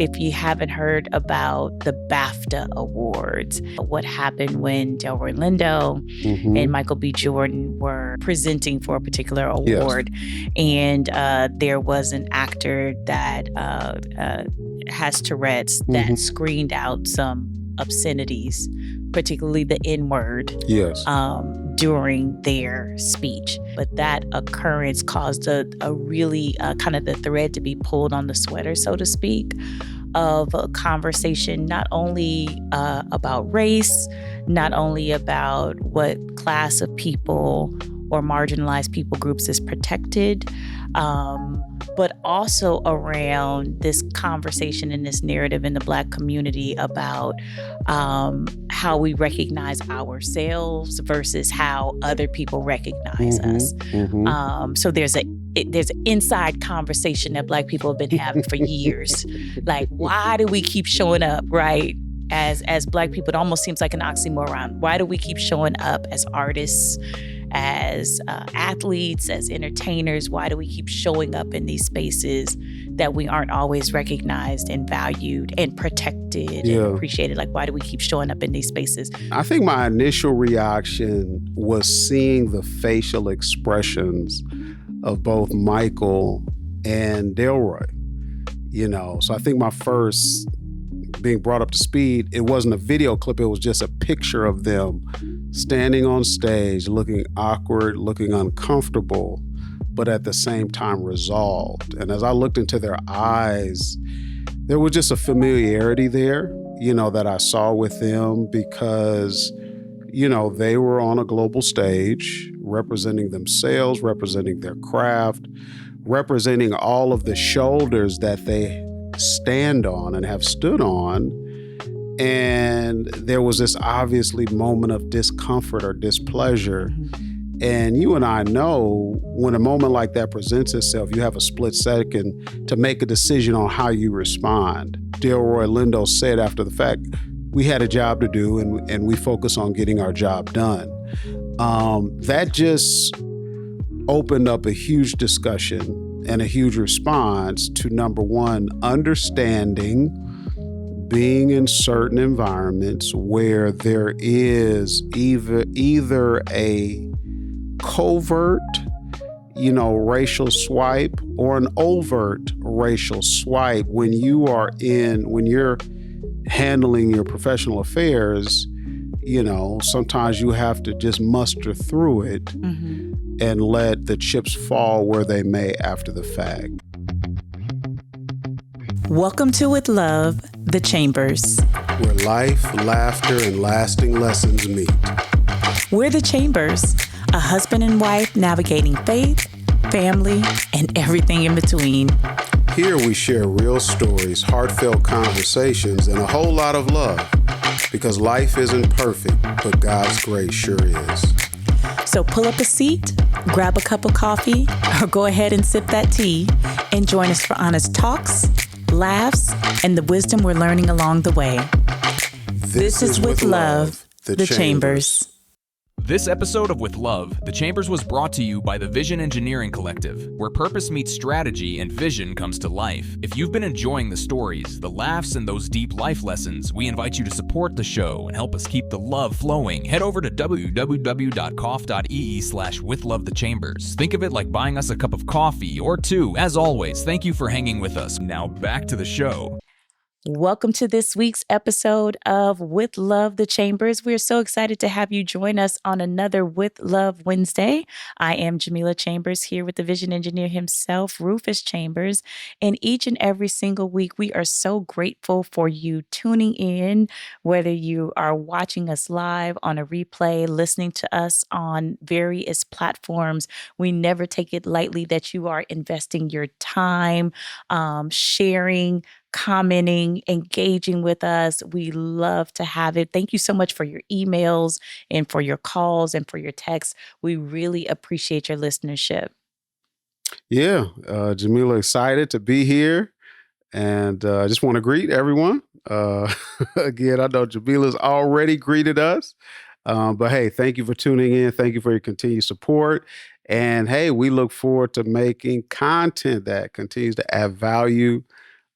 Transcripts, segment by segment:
if you haven't heard about the BAFTA Awards, what happened when Delroy Lindo and Michael B. Jordan were presenting for a particular award. Yes. And there was an actor that has Tourette's that screened out some obscenities, particularly the N-word, during their speech. But that occurrence caused a really kind of the thread to be pulled on the sweater, so to speak, of a conversation not only about race, not only about what class of people or marginalized people groups is protected, but also around this conversation and this narrative in the Black community about how we recognize ourselves versus how other people recognize us. So there's an inside conversation that Black people have been having for years. Like, why do we keep showing up, right? As Black people, it almost seems like an oxymoron. Why do we keep showing up as artists, as athletes, as entertainers? Why do we keep showing up in these spaces that we aren't always recognized and valued and protected and appreciated? Like, why do we keep showing up in these spaces? I think my initial reaction was seeing the facial expressions of both Michael and Delroy. So I think my first being brought up to speed, it wasn't a video clip, it was just a picture of them standing on stage, looking awkward, looking uncomfortable, but at the same time resolved. And as I looked into their eyes, there was just a familiarity there, that I saw with them because, they were on a global stage representing themselves, representing their craft, representing all of the shoulders that they stand on and have stood on. And there was this obviously moment of discomfort or displeasure. And you and I know when a moment like that presents itself, you have a split second to make a decision on how you respond. Delroy Lindo said after the fact, we had a job to do and we focus on getting our job done. That just opened up a huge discussion and a huge response to, number one, understanding being in certain environments where there is either a covert, racial swipe or an overt racial swipe. When you're handling your professional affairs, sometimes you have to just muster through it and let the chips fall where they may after the fact. Welcome to With Love, The Chambers. Where life, laughter, and lasting lessons meet. We're The Chambers, a husband and wife navigating faith, family, and everything in between. Here we share real stories, heartfelt conversations, and a whole lot of love. Because life isn't perfect, but God's grace sure is. So pull up a seat, grab a cup of coffee, or go ahead and sip that tea, and join us for honest talks, laughs, and the wisdom we're learning along the way. This is With Love, The Chambers. This episode of With Love, The Chambers was brought to you by the Vision Engineering Collective, where purpose meets strategy and vision comes to life. If you've been enjoying the stories, the laughs, and those deep life lessons, we invite you to support the show and help us keep the love flowing. Head over to www.coff.ee/withlovethechambers. Think of it like buying us a cup of coffee or two. As always, thank you for hanging with us. Now back to the show. Welcome to this week's episode of With Love, The Chambers. We're so excited to have you join us on another With Love Wednesday. I am Jamila Chambers here with the vision engineer himself, Rufus Chambers. And each and every single week, we are so grateful for you tuning in, whether you are watching us live on a replay, listening to us on various platforms. We never take it lightly that you are investing your time, sharing, commenting, engaging with us. We love to have it. Thank you so much for your emails and for your calls and for your texts. We really appreciate your listenership. Yeah, Jamila, excited to be here. And I just want to greet everyone. Again, I know Jamila's already greeted us. But hey, thank you for tuning in. Thank you for your continued support. And hey, we look forward to making content that continues to add value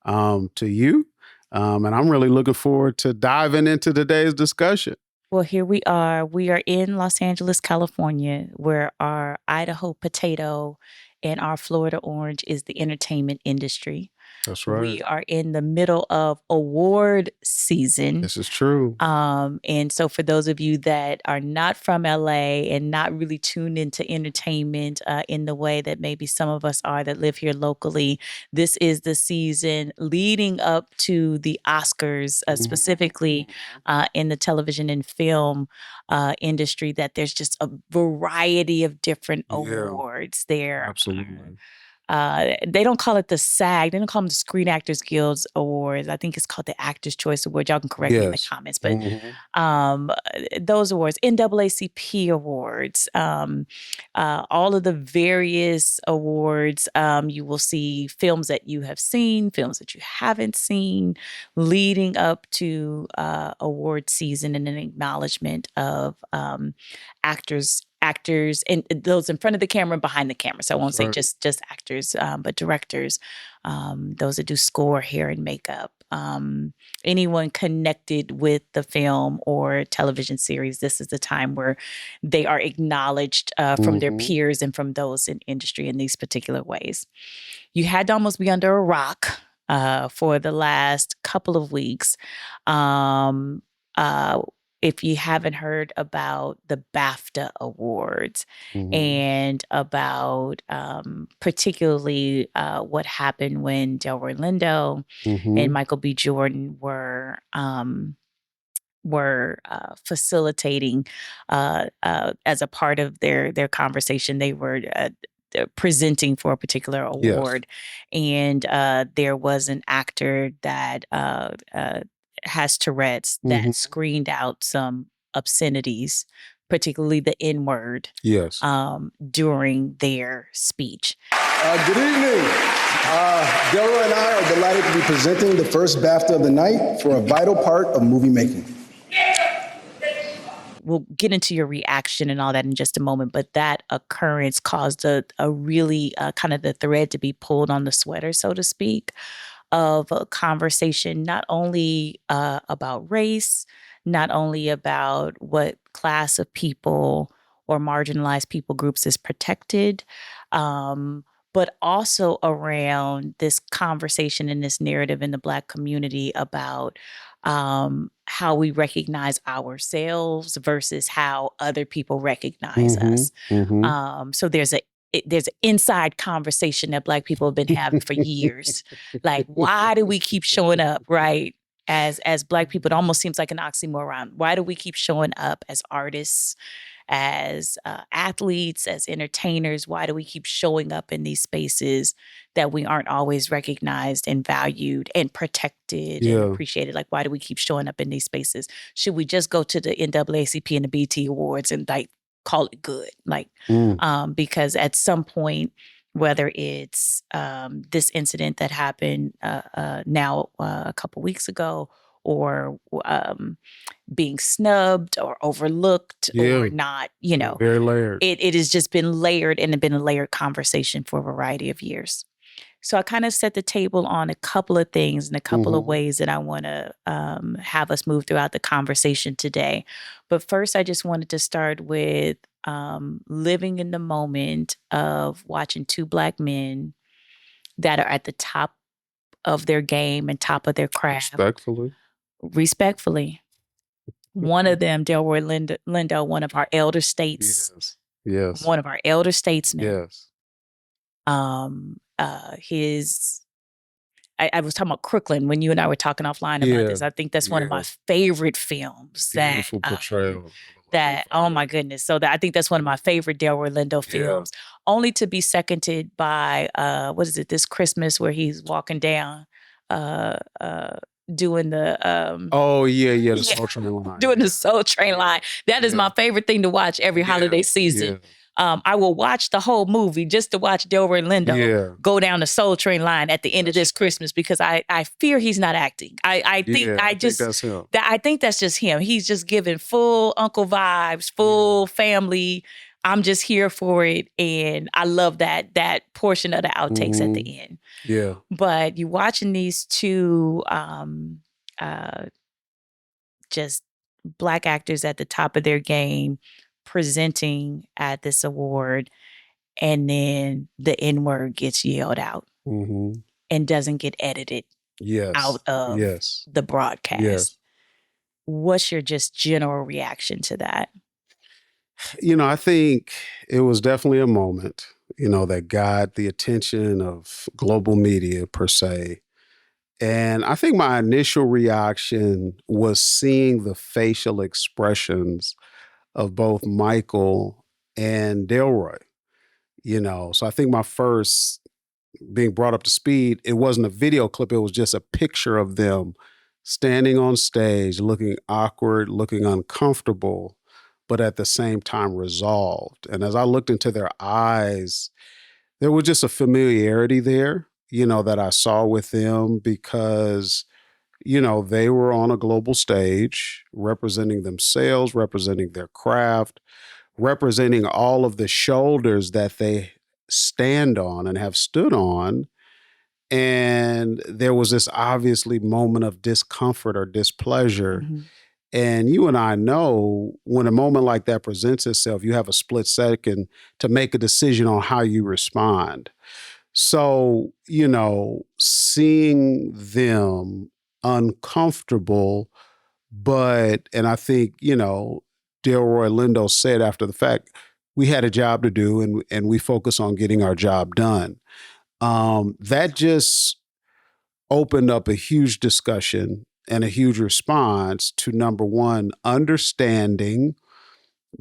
to you And I'm really looking forward to diving into today's discussion. Well, here we are. We are in Los Angeles, California, where our Idaho potato and our Florida orange is the entertainment industry. That's right. We are in the middle of award season. This is true. And so for those of you that are not from LA and not really tuned into entertainment in the way that maybe some of us are that live here locally, this is the season leading up to the Oscars, specifically in the television and film industry, that there's just a variety of different awards there. Absolutely. They don't call it the SAG. They don't call them the Screen Actors Guild Awards. I think it's called the Actors Choice Award. Y'all can correct me in the comments. But those awards, NAACP awards, all of the various awards, you will see films that you have seen, films that you haven't seen, leading up to award season and an acknowledgement of actors and those in front of the camera and behind the camera. So I won't say just actors, but directors, those that do score, hair, and makeup, anyone connected with the film or television series. This is the time where they are acknowledged from their peers and from those in industry in these particular ways. You had to almost be under a rock for the last couple of weeks. If you haven't heard about the BAFTA Awards and about particularly what happened when Delroy Lindo and Michael B. Jordan were facilitating as a part of their conversation. They were presenting for a particular award, and there was an actor that has Tourette's that screened out some obscenities, particularly the N-word, during their speech. Good evening. Delroy and I are delighted to be presenting the first BAFTA of the night for a vital part of movie making. We'll get into your reaction and all that in just a moment, but that occurrence caused a really kind of the thread to be pulled on the sweater, so to speak, of a conversation not only about race, not only about what class of people or marginalized people groups is protected, but also around this conversation and this narrative in the Black community about how we recognize ourselves versus how other people recognize us. So there's an inside conversation that Black people have been having for years. Like, why do we keep showing up, right? As Black people, it almost seems like an oxymoron. Why do we keep showing up as artists, as athletes, as entertainers? Why do we keep showing up in these spaces that we aren't always recognized and valued and protected and appreciated? Like, why do we keep showing up in these spaces? Should we just go to the NAACP and the BET Awards and like call it good? Like, because at some point, whether it's this incident that happened now a couple weeks ago, or being snubbed or overlooked or not, very layered. It has just been layered and been a layered conversation for a variety of years. So I kind of set the table on a couple of things and a couple of ways that I want to have us move throughout the conversation today. But first, I just wanted to start with living in the moment of watching two Black men that are at the top of their game and top of their craft. Respectfully. One of them, Delroy Lindo, one of our elder states. Yes. One of our elder statesmen. Yes. I was talking about Crooklyn when you and I were talking offline about this. I think that's one of my favorite films. Beautiful portrayal. Oh my goodness. So I think that's one of my favorite Delroy Lindo films, only to be seconded by, what is it, this Christmas where he's walking down, doing the the Soul Train line. Doing the Soul Train line. That is my favorite thing to watch every holiday season. I will watch the whole movie just to watch Delroy Lindo go down the Soul Train line at the end of this Christmas, because I fear he's not acting. I think that's him. I think that's just him. He's just giving full uncle vibes, full family. I'm just here for it, and I love that portion of the outtakes at the end. But you're watching these two uh, just Black actors at the top of their game presenting at this award, and then the N-word gets yelled out and doesn't get edited out of the broadcast. Yes. What's your just general reaction to that? I think it was definitely a moment, that got the attention of global media per se. And I think my initial reaction was seeing the facial expressions of both Michael and Delroy, So I think my first being brought up to speed, it wasn't a video clip. It was just a picture of them standing on stage, looking awkward, looking uncomfortable, but at the same time resolved. And as I looked into their eyes, there was just a familiarity there, that I saw with them because, they were on a global stage representing themselves, representing their craft, representing all of the shoulders that they stand on and have stood on. And there was this obviously moment of discomfort or displeasure. And you and I know when a moment like that presents itself, you have a split second to make a decision on how you respond. So, seeing them uncomfortable, and I think, Delroy Lindo said after the fact, we had a job to do and we focus on getting our job done. That just opened up a huge discussion and a huge response to, number one, understanding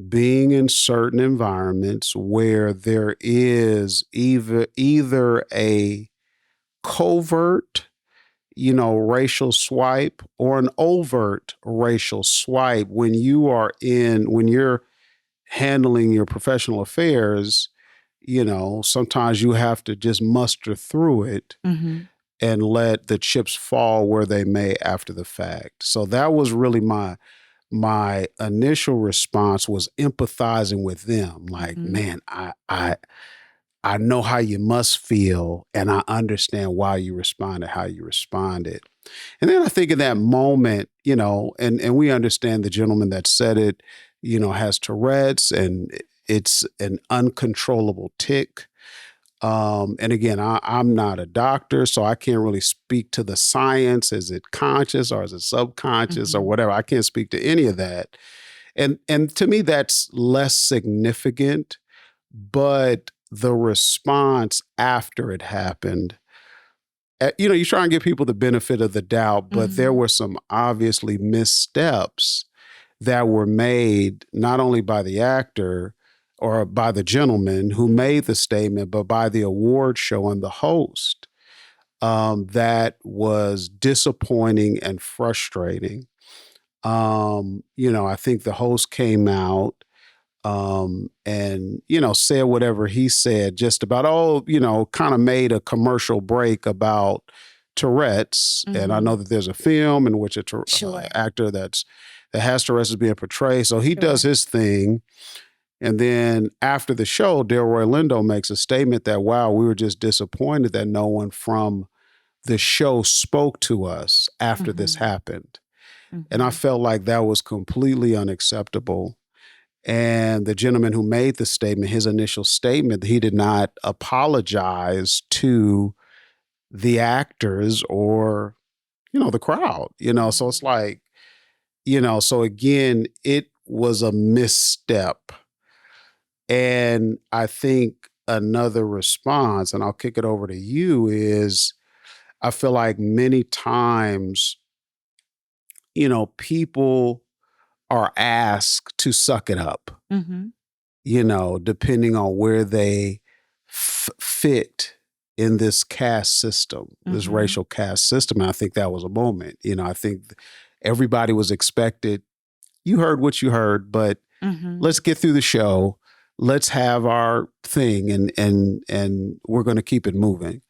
being in certain environments where there is either a covert, racial swipe or an overt racial swipe when you're handling your professional affairs. Sometimes you have to just muster through it and let the chips fall where they may after the fact. So that was really my initial response, was empathizing with them. Like, man, I know how you must feel, and I understand why you responded how you responded. And then I think in that moment, and we understand the gentleman that said it, has Tourette's, and it's an uncontrollable tic. And again, I'm not a doctor, so I can't really speak to the science. Is it conscious or is it subconscious or whatever? I can't speak to any of that. And to me, that's less significant. But the response after it happened, you try and give people the benefit of the doubt, but there were some obviously missteps that were made not only by the actor or by the gentleman who made the statement, but by the award show and the host. That was disappointing and frustrating. I think the host came out and, said whatever he said just about, kind of made a commercial break about Tourette's. And I know that there's a film in which actor that has Tourette's is being portrayed. So he does his thing. And then after the show, Delroy Lindo makes a statement that, wow, we were just disappointed that no one from the show spoke to us after this happened. And I felt like that was completely unacceptable. And the gentleman who made the statement, his initial statement, he did not apologize to the actors or, the crowd, So it's like, so again, it was a misstep. And I think another response, and I'll kick it over to you, is I feel like many times, people are asked to suck it up, depending on where they fit in this caste system, this racial caste system. And I think that was a moment. I think everybody was expected. You heard what you heard, but let's get through the show. Let's have our thing and we're going to keep it moving.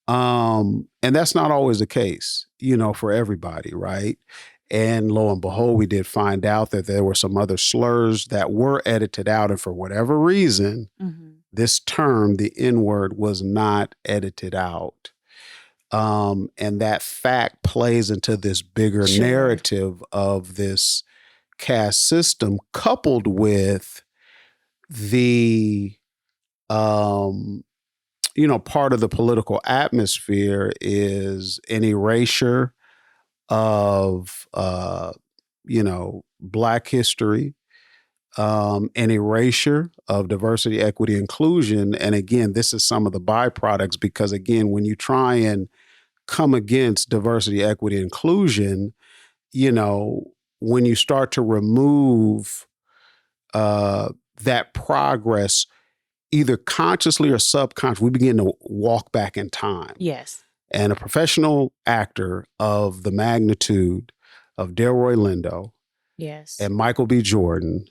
And that's not always the case, for everybody, right? And lo and behold, we did find out that there were some other slurs that were edited out. And for whatever reason, this term, the N-word, was not edited out. And that fact plays into this bigger narrative of this caste system, coupled with the, part of the political atmosphere is an erasure of, Black history, an erasure of diversity, equity, inclusion. And again, this is some of the byproducts because, again, when you try and come against diversity, equity, inclusion, when you start to remove that progress, either consciously or subconsciously, we begin to walk back in time. Yes. And a professional actor of the magnitude of Delroy Lindo and Michael B. Jordan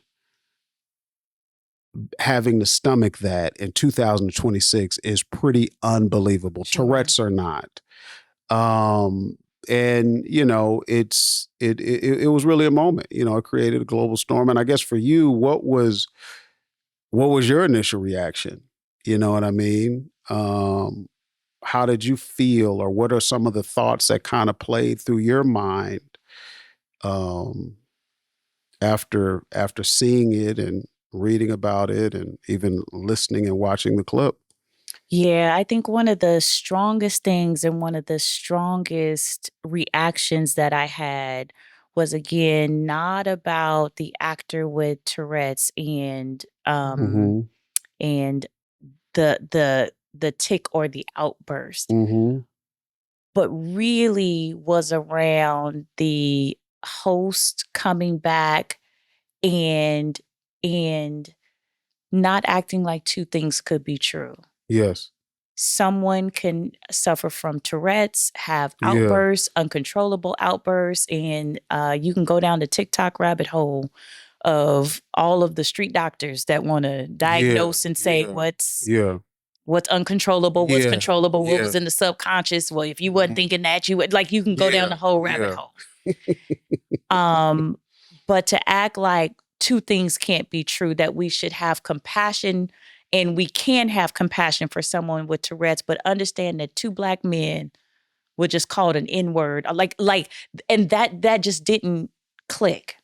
having to stomach that in 2026 is pretty unbelievable. Sure. Tourette's or not. And it was really a moment. It created a global storm. And I guess for you, what was your initial reaction? You know what I mean? How did you feel, or what are some of the thoughts that kind of played through your mind after seeing it and reading about it and even listening and watching the clip? Yeah, I think one of the strongest things and one of the strongest reactions that I had was, again, not about the actor with Tourette's and and the tick or the outburst, but really was around the host coming back and not acting like two things could be true. Yes. Someone can suffer from Tourette's, have outbursts, uncontrollable outbursts, and you can go down the TikTok rabbit hole of all of the street doctors that want to diagnose and say what's uncontrollable, what's controllable, what was in the subconscious. Well, if you wasn't thinking that, you would, like, you can go down the whole rabbit hole. But to act like two things can't be true, that we should have compassion, and we can have compassion for someone with Tourette's, but understand that two Black men were just called an N-word, and that just didn't click.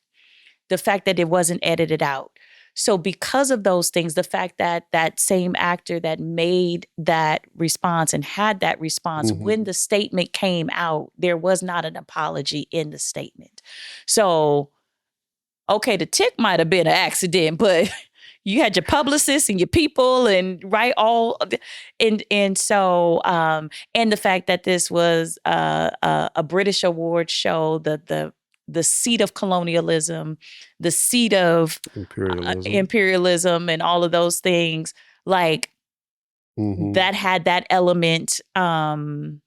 The fact that it wasn't edited out. So because of those things, the fact that that same actor that made that response and had that response, when the statement came out, there was not an apology in the statement. So, okay, the tick might have been an accident, but you had your publicists and your people and so and the fact that this was a British award show, the seat of colonialism, the seat of imperialism and all of those things, like that had that element in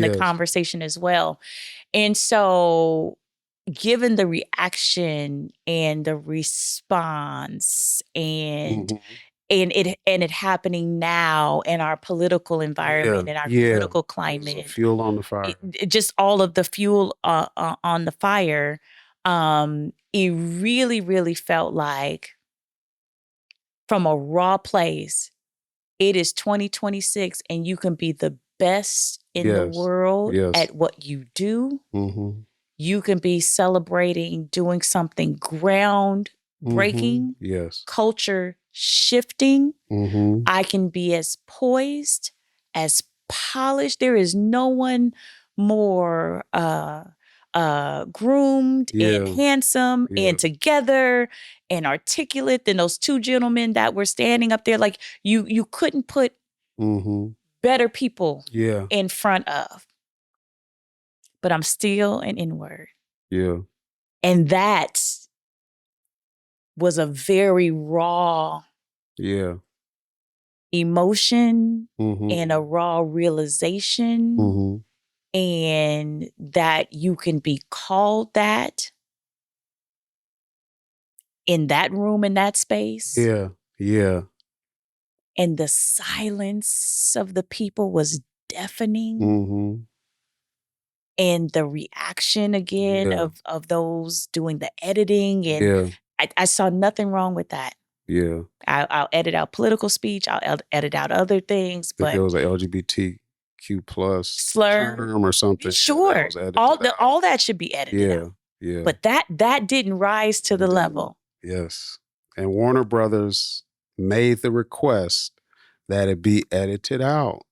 the conversation as well. And so given the reaction and the response and it happening now in our political environment, in our political climate, fuel on the fire, just all of the fuel on the fire, it really, really felt like, from a raw place, it is 2026 and you can be the best in the world at what you do. You can be celebrating doing something groundbreaking, culture shifting. I can be as poised, as polished. There is no one more groomed and handsome and together and articulate than those two gentlemen that were standing up there. Like you couldn't put better people in front of. But I'm still an N-word. And that was a very raw emotion and a raw realization, and that you can be called that in that room, in that space. And the silence of the people was deafening. And the reaction again of those doing the editing. And I saw nothing wrong with that. Yeah. I'll edit out political speech. I'll edit out other things. I think But there was an LGBTQ plus slur term or something. Sure, all that should be edited out. Yeah. But that didn't rise to the level. Yes. And Warner Brothers made the request that it be edited out.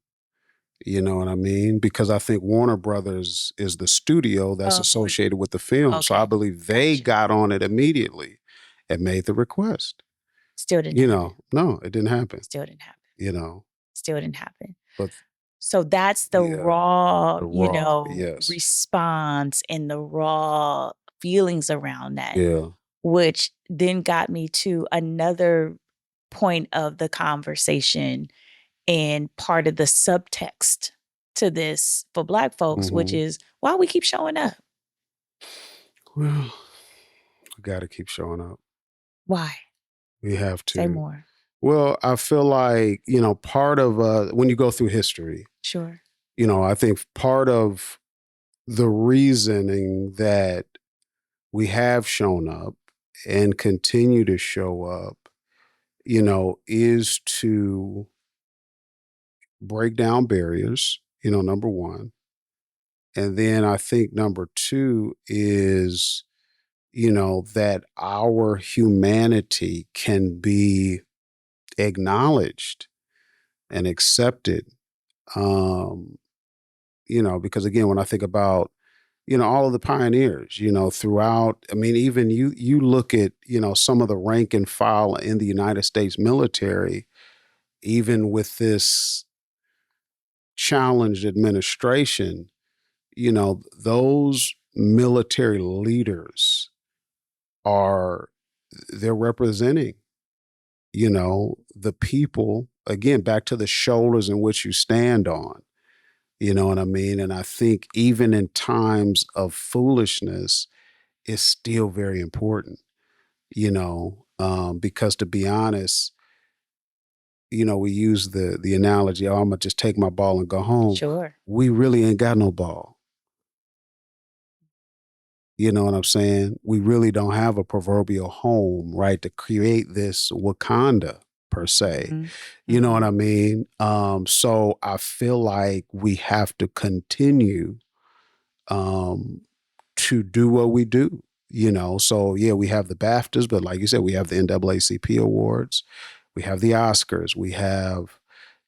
You know what I mean? Because I think Warner Brothers is the studio that's associated with the film. Okay. So I believe they got on it immediately and made the request. Still didn't happen. No, it didn't happen. Still didn't happen. Still didn't happen. But so that's the raw, yes. response and the raw feelings around that. Yeah. Which then got me to another point of the conversation and part of the subtext to this for Black folks, which is why we keep showing up. Well, we got to keep showing up. Why? We have to. Say more. Well, I feel like, part of when you go through history. Sure. I think part of the reasoning that we have shown up and continue to show up, is to break down barriers, number one. And then I think number two is, that our humanity can be acknowledged and accepted. Because again, when I think about, all of the pioneers, throughout, even you look at, some of the rank and file in the United States military, even with this challenged administration, those military leaders they're representing, the people, again, back to the shoulders in which you stand on, you know what I mean? And I think even in times of foolishness, it's still very important, because to be honest, we use the analogy, I'm going to just take my ball and go home. Sure. We really ain't got no ball. You know what I'm saying? We really don't have a proverbial home, right, to create this Wakanda per se. Mm-hmm. You know what I mean? So I feel like we have to continue to do what we do, So yeah, we have the BAFTAs, but like you said, we have the NAACP awards, we have the Oscars, we have,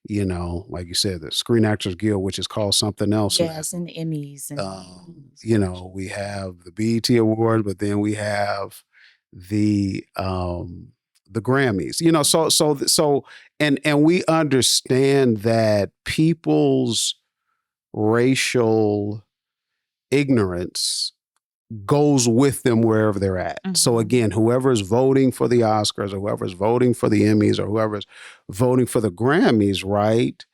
like you said, the Screen Actors Guild, which is called something else. Yes, and the Emmys. And we have the BET Award, but then we have the Grammys. So and we understand that people's racial ignorance goes with them wherever they're at. Mm-hmm. So again, whoever's voting for the Oscars, or whoever's voting for the Emmys, or whoever's voting for the Grammys, right?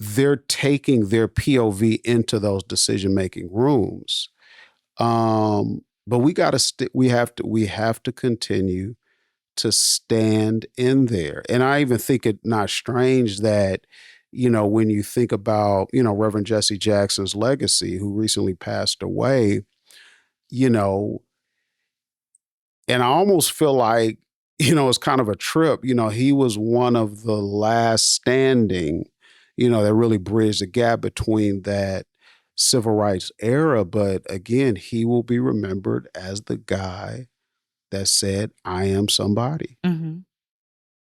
They're taking their POV into those decision-making rooms. But we have to continue to stand in there. And I even think it not strange that, when you think about, Reverend Jesse Jackson's legacy, who recently passed away, and I almost feel like, it's kind of a trip. He was one of the last standing, that really bridged the gap between that civil rights era. But again, he will be remembered as the guy that said, I am somebody. Mm-hmm.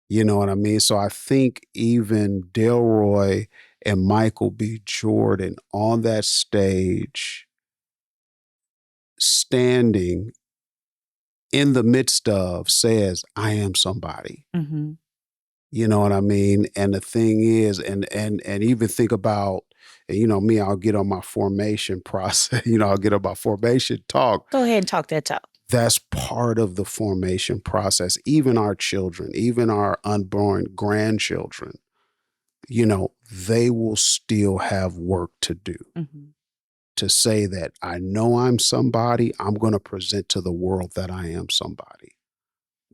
You know what I mean? So I think even Delroy and Michael B. Jordan on that stage, standing in the midst of, says, I am somebody. Mm-hmm. You know what I mean? And the thing is, and even think about, me, I'll get on my formation process, I'll get on my formation talk. Go ahead and talk that talk. That's part of the formation process. Even our children, even our unborn grandchildren, they will still have work to do. Mm-hmm. To say that I know I'm somebody, I'm going to present to the world that I am somebody.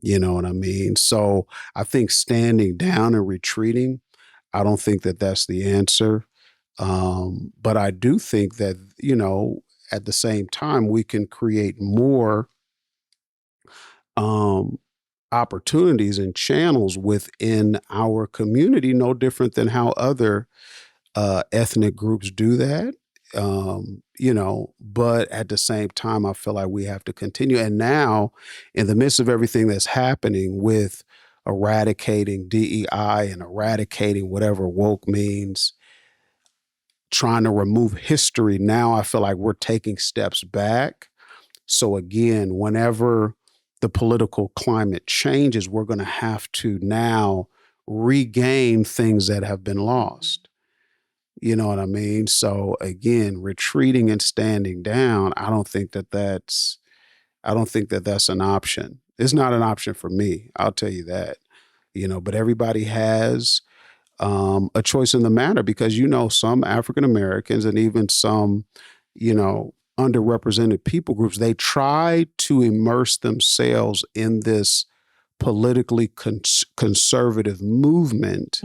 You know what I mean? So I think standing down and retreating, I don't think that that's the answer. But I do think that, at the same time, we can create more opportunities and channels within our community, no different than how other ethnic groups do that. But at the same time, I feel like we have to continue. And now, in the midst of everything that's happening with eradicating DEI and eradicating whatever woke means, trying to remove history, now I feel like we're taking steps back. So again, whenever the political climate changes, we're going to have to now regain things that have been lost. You know what I mean? So again, retreating and standing down, I don't think that that's an option. It's not an option for me. I'll tell you that. But everybody has a choice in the matter, because some African Americans and even some underrepresented people groups, they try to immerse themselves in this politically conservative movement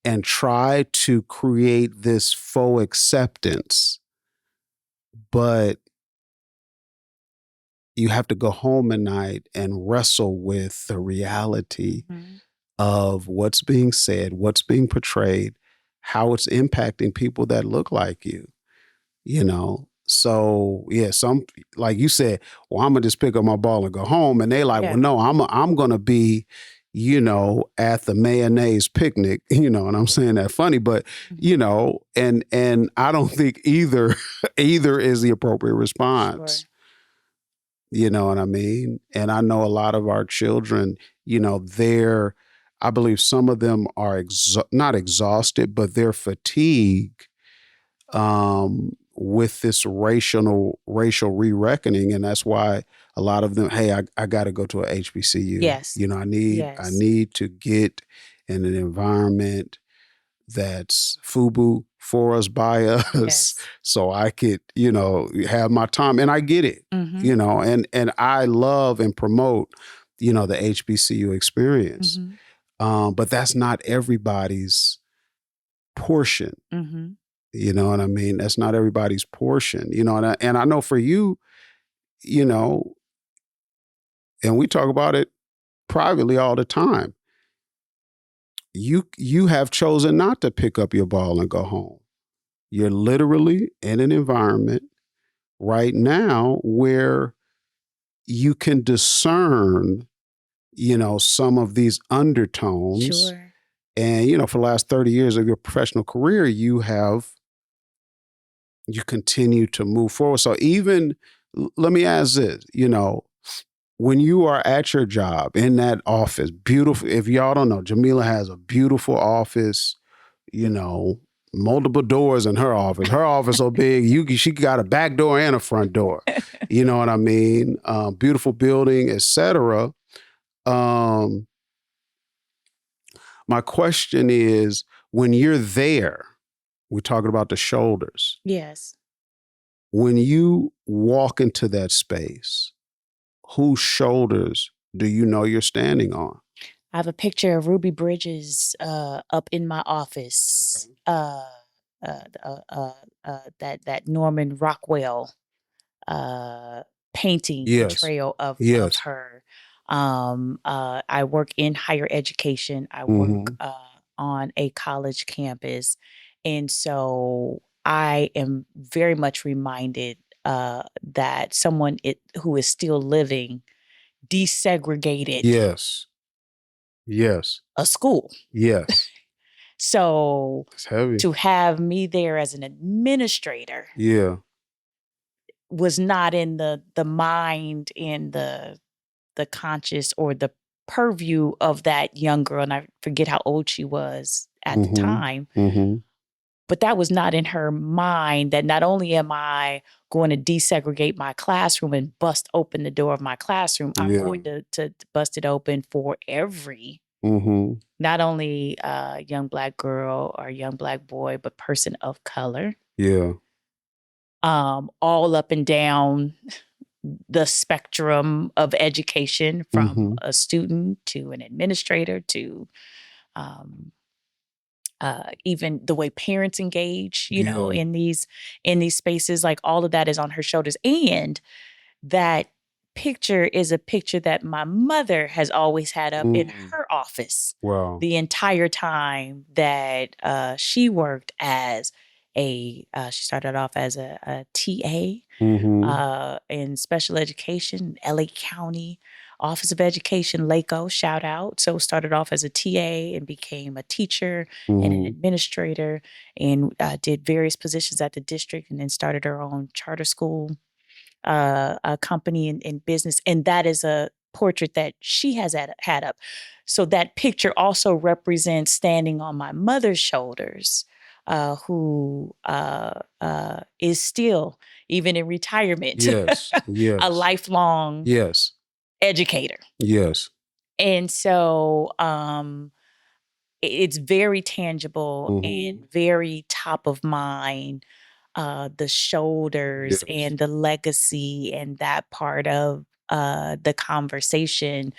and try to create this faux acceptance. But you have to go home at night and wrestle with the reality of what's being said, what's being portrayed, how it's impacting people that look like you, So yeah, some, like you said, well, I'm gonna just pick up my ball and go home. And they like, well, no, I'm gonna be, at the mayonnaise picnic, and I'm saying that funny, but and I don't think either is the appropriate response. Sure. You know what I mean? And I know a lot of our children, I believe some of them are not exhausted, but they're fatigued with this racial re-reckoning. And that's why a lot of them, hey, I got to go to a HBCU. Yes. I need to get in an environment that's FUBU, for us, by us, so I could, have my time. And I get it, and I love and promote, the HBCU experience. But that's not everybody's portion. You know what I mean? That's not everybody's portion, and I know for you, and we talk about it privately all the time. You have chosen not to pick up your ball and go home. You're literally in an environment right now where you can discern, some of these undertones. Sure. And, for the last 30 years of your professional career, you continue to move forward. So even, let me ask this, when you are at your job in that office, beautiful, if y'all don't know, Jamila has a beautiful office, multiple doors in her office. Her office so big, she got a back door and a front door. You know what I mean? Beautiful building, etc. My question is, when you're there, we're talking about the shoulders. Yes. When you walk into that space, whose shoulders do you know you're standing on? I have a picture of Ruby Bridges up in my office. That Norman Rockwell painting portrayal of her. I work in higher education. I work on a college campus, and so I am very much reminded that someone who is still living desegregated. Yes. A school. Yes. So it's heavy. To have me there as an administrator was not in the mind and the conscious or the purview of that young girl. And I forget how old she was at the time. But that was not in her mind, that not only am I going to desegregate my classroom and bust open the door of my classroom, I'm going to bust it open for every, not only young Black girl or young Black boy, but person of color. Yeah. All up and down the spectrum of education, from a student to an administrator to even the way parents engage, in these spaces, like all of that is on her shoulders. And that picture is a picture that my mother has always had up in her office. Wow. The entire time that she worked as she started off as a TA in special education, LA County Office of Education, LACO, shout out. So started off as a TA and became a teacher and an administrator, and did various positions at the district, and then started her own charter school a company in business. And that is a portrait that she has had up. So that picture also represents standing on my mother's shoulders, who is still, even in retirement, Yes. Yes. a lifelong Yes. educator. Yes. And so it's very tangible and very top of mind, the shoulders and the legacy and that part of the conversation.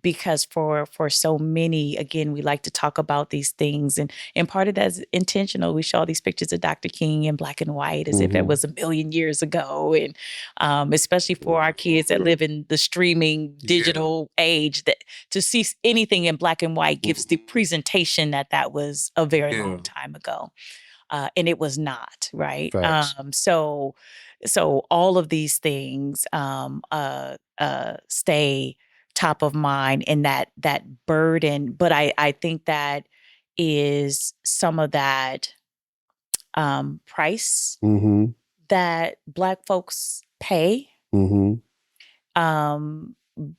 Because for so many, again, we like to talk about these things, and part of that is intentional. We show all these pictures of Dr. King in black and white as if it was a million years ago, and especially for our kids that live in the streaming digital age, that to see anything in black and white gives the presentation that was a very long time ago, and it was not, right? So all of these things stay top of mind, and that burden. But I think that is some of that price that Black folks pay.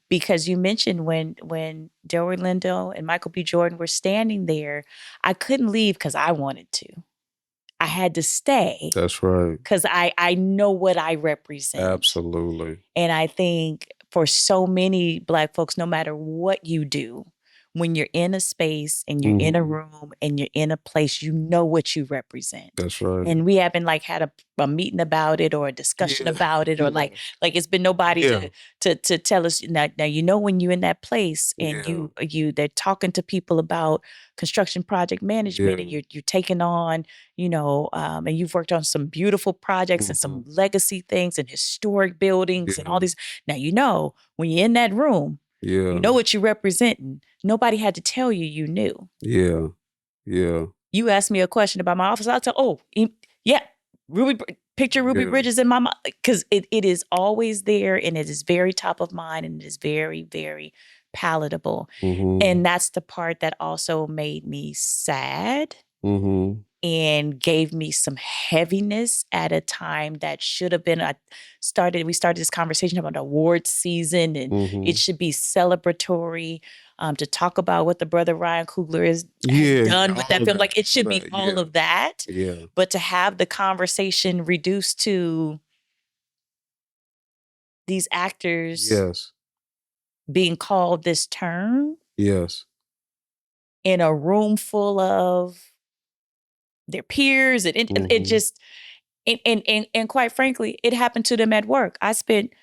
Because you mentioned when Delroy Lindo and Michael B. Jordan were standing there, I couldn't leave because I wanted to. I had to stay. That's right. Because I know what I represent. Absolutely. And I think for so many Black folks, no matter what you do, when you're in a space and you're in a room and you're in a place, you know what you represent. That's right. And we haven't had a meeting about it or a discussion about it, or like it's been nobody to tell us. Now you know when you're in that place and they're talking to people about construction project management, and you're taking on, and you've worked on some beautiful projects and some legacy things and historic buildings and all these. Now when you're in that room, you know what you're representing. Nobody had to tell you, you knew. Yeah. You asked me a question about my office, I'll tell, Ruby Bridges in my mind. Because it is always there, and it is very top of mind, and it is very, very palatable. And that's the part that also made me sad and gave me some heaviness at a time that should have been. We started this conversation about awards season, and it should be celebratory, to talk about what the brother Ryan Coogler has done with that film. It should be all of that. But to have the conversation reduced to these actors being called this term in a room full of their peers, and it just, and quite frankly, it happened to them at work. I spent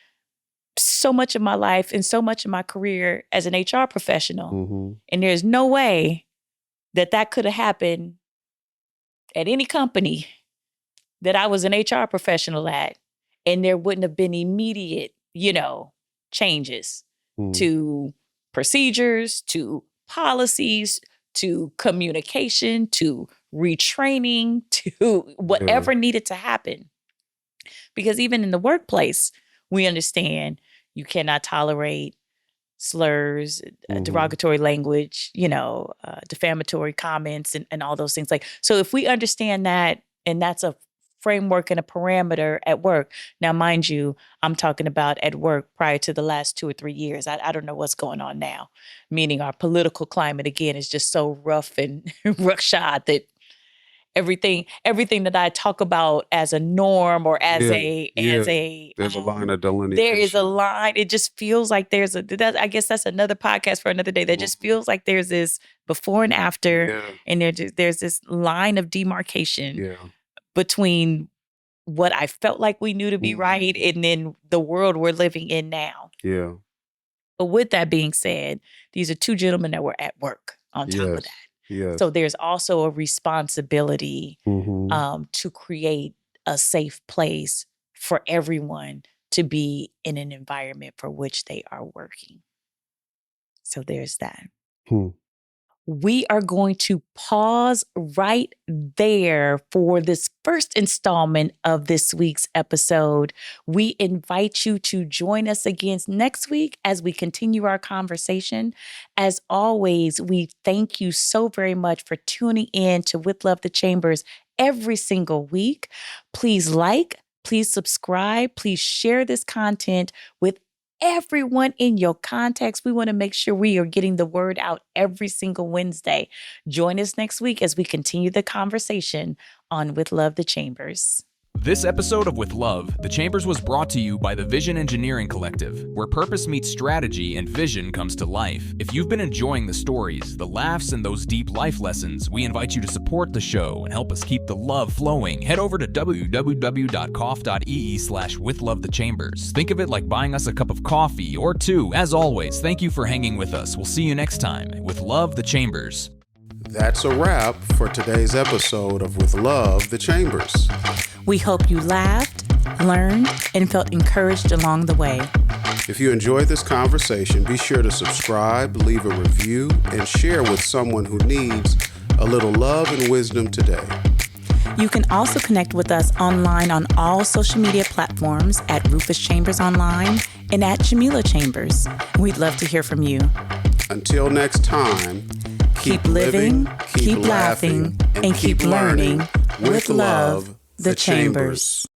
so much of my life and so much of my career as an HR professional, and there's no way that could have happened at any company that I was an HR professional at, and there wouldn't have been immediate, changes to procedures, to policies, to communication, to retraining, to whatever needed to happen. Because even in the workplace, we understand you cannot tolerate slurs, derogatory language, defamatory comments, and all those things. So if we understand that, and that's a framework and a parameter at work. Now, mind you, I'm talking about at work prior to the last 2 or 3 years. I don't know what's going on now, meaning our political climate, again, is just so rough and roughshod that everything that I talk about as a norm or as there's a line of delineation. There is a line. It just feels like I guess that's another podcast for another day. That just feels like there's this before and after, and there's this line of demarcation between what I felt like we knew to be right and then the world we're living in now. But with that being said, these are two gentlemen that were at work on top of that. So there's also a responsibility to create a safe place for everyone to be in an environment for which they are working. So there's that. We are going to pause right there for this first installment of this week's episode. We invite you to join us again next week as we continue our conversation. As always, we thank you so very much for tuning in to With Love the Chambers every single week. Please like, please subscribe, please share this content with everyone in your contacts. We want to make sure we are getting the word out every single Wednesday. Join us next week as we continue the conversation on With Love the Chambers. This episode of With Love, the Chambers was brought to you by the Vision Engineering Collective, where purpose meets strategy and vision comes to life. If you've been enjoying the stories, the laughs, and those deep life lessons, we invite you to support the show and help us keep the love flowing. Head over to www.coff.ee/withlovethechambers. Think of it like buying us a cup of coffee or two. As always, thank you for hanging with us. We'll see you next time. With Love, the Chambers. That's a wrap for today's episode of With Love the Chambers. We hope you laughed, learned, and felt encouraged along the way. If you enjoyed this conversation, be sure to subscribe, leave a review, and share with someone who needs a little love and wisdom today. You can also connect with us online on all social media platforms at Rufus Chambers Online and at Jamila Chambers. We'd love to hear from you. Until next time, keep living, keep laughing, and keep learning with Love the Chambers.